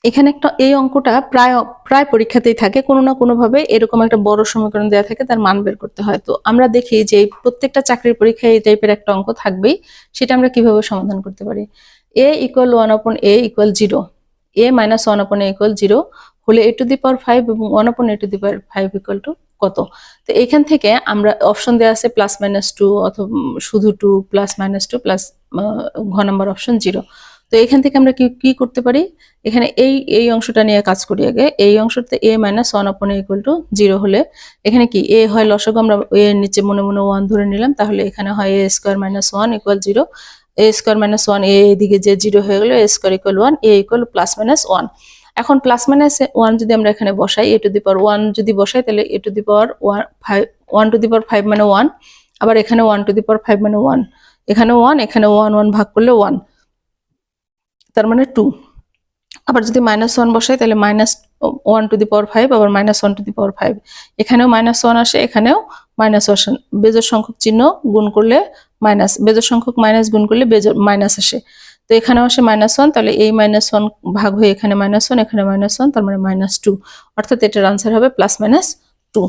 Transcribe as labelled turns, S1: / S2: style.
S1: এখানে একটা এই অঙ্কটা প্রায় প্রায় পরীক্ষাতেই থাকে, কোনো না কোনো ভাবে এরকম একটা বড় সমীকরণ দেওয়া থাকে, তার মান বের করতে হয়। তো আমরা দেখি যে প্রত্যেকটা চাকরির পরীক্ষায় এই টাইপের একটা অঙ্ক থাকবেই, সেটা আমরা কিভাবে সমাধান করতে পারি। a equal 1/a equal 0, a minus 1/a equal 0 হলে a টু দি পাওয়ার 5 এবং 1/a two the power 5 equal to কত। তো এখান থেকে আমরা অপশন দেওয়া আছে প্লাস মাইনাস 2 অথবা শুধু 2 প্লাস মাইনাস 2 প্লাস ঘ নাম্বার অপশন 0। তো এখান থেকে আমরা কি করতে পারি, এখানে এই অংশটা নিয়ে কাজ করি আগে। এই অংশতে a minus 1/a equal to 0 হলে এখানে কি a হয় লসাগু, আমরা a এর নিচে মনে মনে 1 ধরে নিলাম, তাহলে এখানে হয় a square minus 1 equal 0, a square minus 1 a এদিকে যে 0 হয়ে গেল, a square equal 1, a equal plus minus 1। এখন প্লাস মাইনাস 1 যদি আমরা এখানে বসাই, a টু দি পাওয়ার 1 যদি বসাই, তাহলে a to the power 1 to the power 5 মানে 1, আবার এখানে 1 টু দি পাওয়ার 5 মানে 1, এখানে 1, এখানে 1 1 ভাগ করলে 1, তার মানে 2। আবার যদি মাইনাস 1 বসাই, তাহলে মাইনাস 1 টু দি পাওয়ার 5, আবার মাইনাস 1 টু দি পাওয়ার 5, এখানেও মাইনাস 1 আসে, এখানেও মাইনাস আসে। বেজোড় সংখ্যক চিহ্ন গুণ করলে মাইনাস, বেজোড় সংখ্যক মাইনাস গুণ করলে বেজোড় মাইনাস আসে। তো এখানেও আসে মাইনাস 1, তাহলে এই মাইনাস 1 ভাগ হয়ে এখানে মাইনাস 1, এখানে মাইনাস 1, তার মানে মাইনাস 2, অর্থাৎ এটার আনসার হবে প্লাস মাইনাস 2।